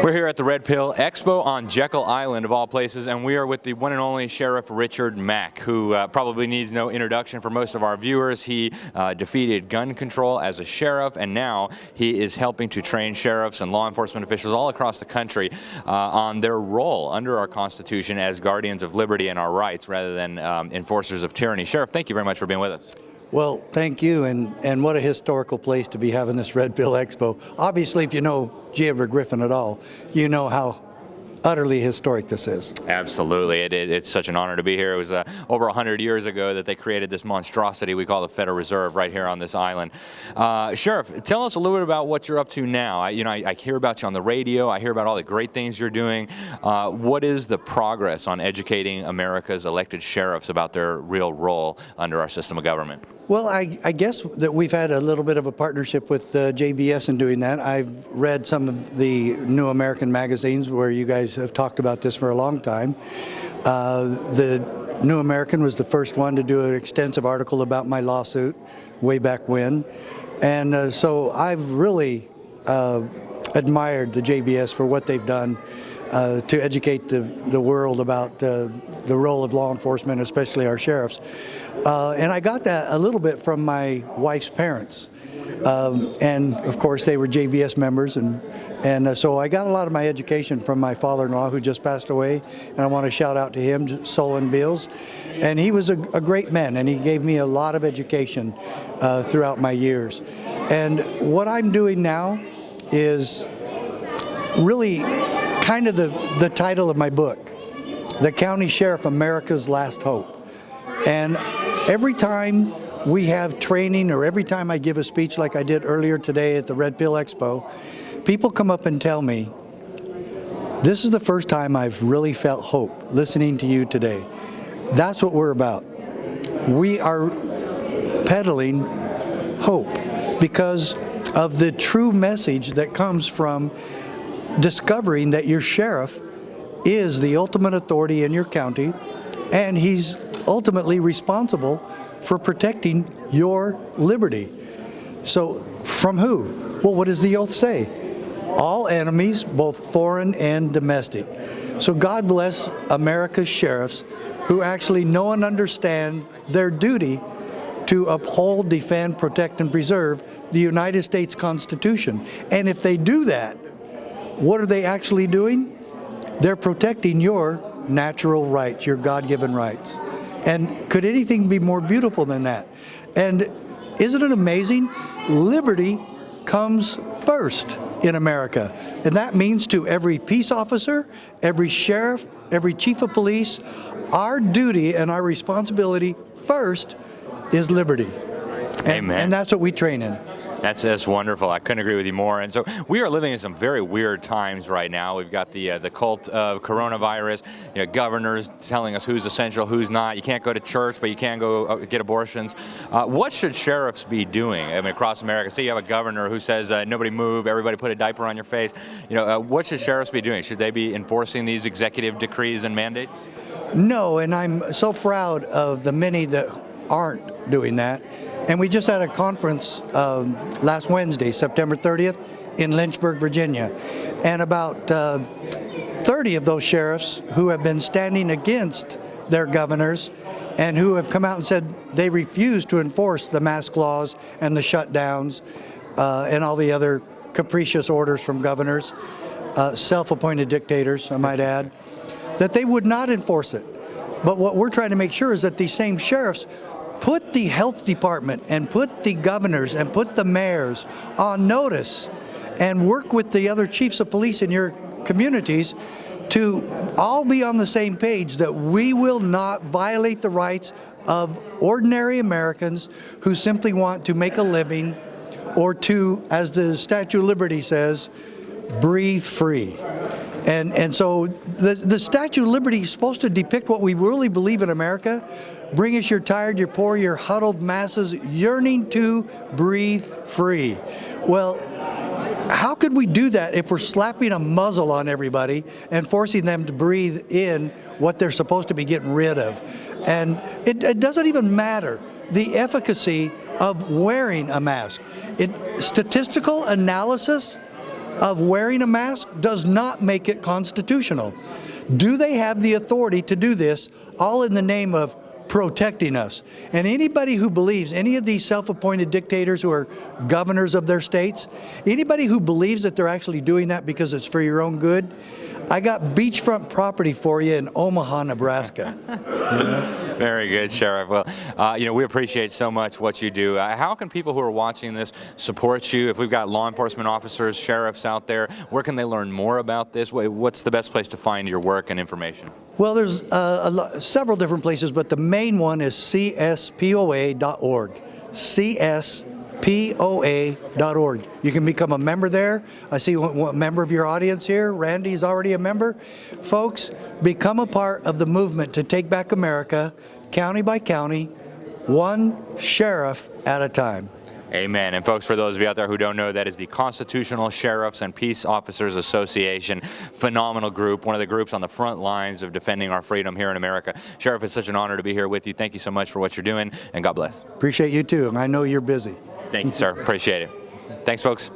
We're here at the Red Pill Expo on JEKYLL Island, of all places, and we are with the one and only Sheriff Richard Mack, who probably needs no introduction for most of our viewers. He defeated gun control as a sheriff, and now he is helping to train sheriffs and law enforcement officials all across the country on their role under our Constitution as guardians of liberty and our rights rather than enforcers of tyranny. Sheriff, thank you very much for being with us. Well, thank you, and what a historical place to be having this Red Pill Expo. Obviously, if you know G. Edward Griffin at all, you know how utterly historic this is. Absolutely. It's such an honor to be here. It was over 100 years ago that they created this monstrosity we call the Federal Reserve right here on this island. Sheriff, tell us a little bit about what you're up to now. I hear about you on the radio. I hear about all the great things you're doing. What is the progress on educating America's elected sheriffs about their real role under our system of government? Well, I guess that we've had a little bit of a partnership with JBS in doing that. I've read some of the New American magazines where you guys have talked about this for a long time. The New American was the first one to do an extensive article about my lawsuit way back when. And so I've really admired the JBS for what they've done to educate the world about the role of law enforcement, especially our sheriffs. And I got that a little bit from my wife's parents. And of course they were JBS members, and so I got a lot of my education from my father-in-law who just passed away, and I want to shout out to him, Solon Beals. And he was a great man, and he gave me a lot of education throughout my years. And what I'm doing now is really kind of the title of my book, The County Sheriff, America's Last Hope. And every time we have training, or every time I give a speech like I did earlier today at the Red Pill Expo, people come up and tell me, this is the first time I've really felt hope listening to you today. That's what we're about. We are peddling hope because of the true message that comes from discovering that your sheriff is the ultimate authority in your county, and he's ultimately responsible for protecting your liberty. So from who? Well, what does the oath say? All enemies, both foreign and domestic. So God bless America's sheriffs who actually know and understand their duty to uphold, defend, protect, and preserve the United States Constitution. And if they do that, what are they actually doing? They're protecting your natural rights, your God-given rights. And could anything be more beautiful than that? And isn't it amazing? Liberty comes first in America. And that means to every peace officer, every sheriff, every chief of police, our duty and our responsibility first is liberty. Amen. And that's what we train in. That's wonderful. I couldn't agree with you more. And so we are living in some very weird times right now. We've got the cult of coronavirus, governors telling us who's essential, who's not. You can't go to church, but you can go get abortions. What should sheriffs be doing? I mean, across America, say you have a governor who says nobody move, everybody put a diaper on your face. What should sheriffs be doing? Should they be enforcing these executive decrees and mandates? No, and I'm so proud of the many that aren't doing that. And we just had a conference last Wednesday, September 30th, in Lynchburg, Virginia. And about 30 of those sheriffs who have been standing against their governors and who have come out and said they refuse to enforce the mask laws and the shutdowns and all the other capricious orders from governors, self-appointed dictators, I might add, that they would not enforce it. But what we're trying to make sure is that these same sheriffs put the health department and put the governors and put the mayors on notice and work with the other chiefs of police in your communities to all be on the same page that we will not violate the rights of ordinary Americans who simply want to make a living or to, as the Statue of Liberty says, breathe free. And so the Statue of Liberty is supposed to depict what we really believe in America. Bring us your tired, your poor, your huddled masses yearning to breathe free. Well, how could we do that if we're slapping a muzzle on everybody and forcing them to breathe in what they're supposed to be getting rid of? And it doesn't even matter the efficacy of wearing a mask. Statistical analysis of wearing a mask does not make it constitutional. Do they have the authority to do this, all in the name of protecting us? And anybody who believes, any of these self-appointed dictators who are governors of their states, anybody who believes that they're actually doing that because it's for your own good, I got beachfront property for you in Omaha, Nebraska. Very good, Sheriff. Well, we appreciate so much what you do. How can people who are watching this support you? If we've got law enforcement officers, sheriffs out there, where can they learn more about this? What's the best place to find your work and information? Well, there's several different places, but the main one is CSPOA.org. CSPOA.org. You can become a member there. I see one member of your audience here. Randy's already a member. Folks, become a part of the movement to take back America, county by county, one sheriff at a time. Amen. And folks, for those of you out there who don't know, that is the Constitutional Sheriffs and Peace Officers Association. Phenomenal group, one of the groups on the front lines of defending our freedom here in America. Sheriff, it's such an honor to be here with you. Thank you so much for what you're doing, and God bless. Appreciate you too. I know you're busy. Thank you, sir. Appreciate it. Thanks, folks.